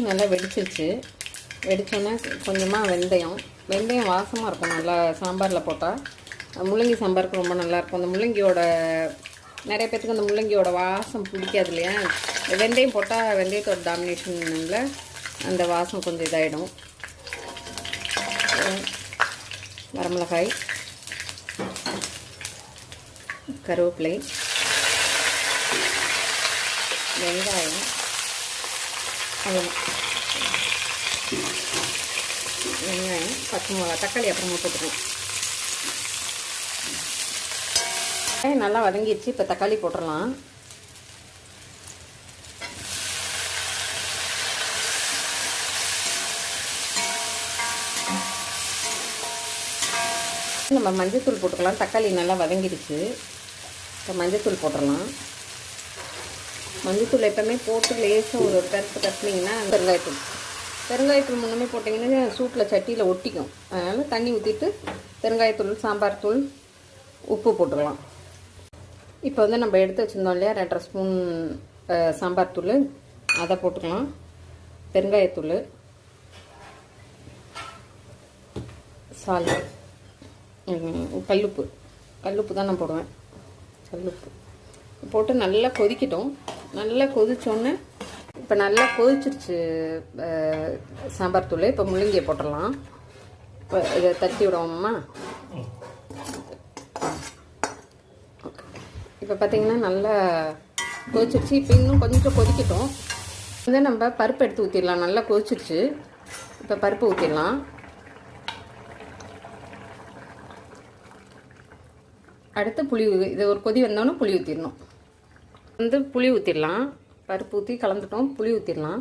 நல்லா வெடிச்சிருச்சு. வெடிச்சோன்னே கொஞ்சமாக வெந்தயம் வாசமாக இருக்கும். நல்லா சாம்பாரில் போட்டால் முள்ளங்கி சாம்பாருக்கு ரொம்ப நல்லாயிருக்கும். அந்த முள்ளங்கியோட நிறைய பேத்துக்கு அந்த முள்ளங்கியோட வாசம் பிடிக்காது இல்லையா? வெந்தயம் போட்டால் வெந்தயத்தோட டாமினேஷனில் அந்த வாசம் கொஞ்சம் இதாகிடும். வரமிளகாய், கருவேப்பிலை, வெங்காயம், வெங்காயம், பச்சை மிளகா, தக்காளி அப்புறமா போட்டுக்கலாம். நல்லா வதங்கிடுச்சு. இப்போ தக்காளி போட்டுடலாம். நம்ம மஞ்சத்தூள் போட்டுக்கலாம். தக்காளி நல்லா வதங்கிடுச்சு. இப்போ மஞ்சத்தூள் போட்டுடலாம். மஞ்சத்தூள் எப்போவுமே போட்டு லேசாக ஒரு தட்டினீங்கன்னா பெருங்காயத்தூள் முன்னமே போட்டிங்கன்னா சூட்டில் சட்டியில் ஒட்டிக்கும். அதனால் தண்ணி ஊற்றிட்டு பெருங்காயத்தூள், சாம்பார் தூள், உப்பு போட்டுக்கலாம். இப்போ நம்ம எடுத்து வச்சுருந்தோம் இல்லையா 2.5 ஸ்பூன் சாம்பார் தூள், அதை போட்டுக்கலாம். பெருங்காயத்தூள், சால்ட், கல்லுப்பு தான் நான் போடுவேன். கல்லுப்பு போட்டு நல்லா கொதிக்கட்டும். நல்லா கொதிச்சோன்னே இப்போ நல்லா கொதிச்சிருச்சு சாம்பார் தூள். இப்போ முள்ளங்கியை போட்டுடலாம். இப்போ இதை தட்டி விடுவோம்மா. ஓகே, இப்போ பார்த்திங்கன்னா நல்லா கொதிச்சிருச்சு. இப்போ இன்னும் கொஞ்சம் கொதிக்கட்டும். நம்ம பருப்பு எடுத்து ஊற்றிடலாம். நல்லா கொதிச்சிருச்சு. இப்போ பருப்பு ஊற்றிடலாம். அடுத்து புளி, இது ஒரு கொதி வந்தோன்னே புளி ஊற்றிடணும். புளி ஊற்றிடலாம். பருப்பு ஊற்றி கலந்துட்டோம். புளி ஊற்றிடலாம்.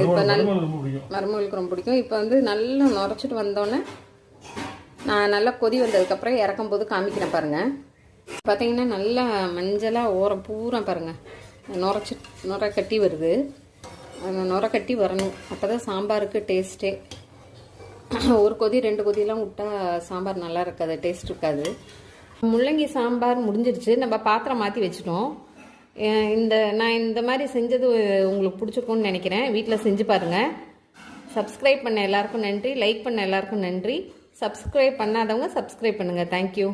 இப்போ மருமகளுக்கு ரொம்ப பிடிக்கும். இப்போ நல்லா நுரைச்சிட்டு வந்தோடனே நான் நல்லா கொதி வந்ததுக்கப்புறம் இறக்கும்போது காமிக்கிறேன் பாருங்கள். பார்த்தீங்கன்னா நல்லா மஞ்சளாக ஓரம் பூரா பாருங்கள் நுரை கட்டி வருது. நுரை கட்டி வரணும். அப்போ தான் சாம்பாருக்கு டேஸ்ட்டே. ஒரு கொதி 2 கொதியெல்லாம் விட்டால் சாம்பார் நல்லா இருக்காது, டேஸ்ட் இருக்காது. முள்ளங்கி சாம்பார் முடிஞ்சிருச்சு. நம்ம பாத்திரம் மாற்றி வச்சுட்டோம். நான் இந்த மாதிரி செஞ்சது உங்களுக்கு பிடிச்சிருக்கும்னு நினைக்கிறேன். வீட்டில் செஞ்சு பாருங்கள். சப்ஸ்கிரைப் பண்ண எல்லாருக்கும் நன்றி. லைக் பண்ண எல்லாருக்கும் நன்றி. சப்ஸ்கிரைப் பண்ணாதவங்க சப்ஸ்கிரைப் பண்ணுங்கள். தேங்க்யூ.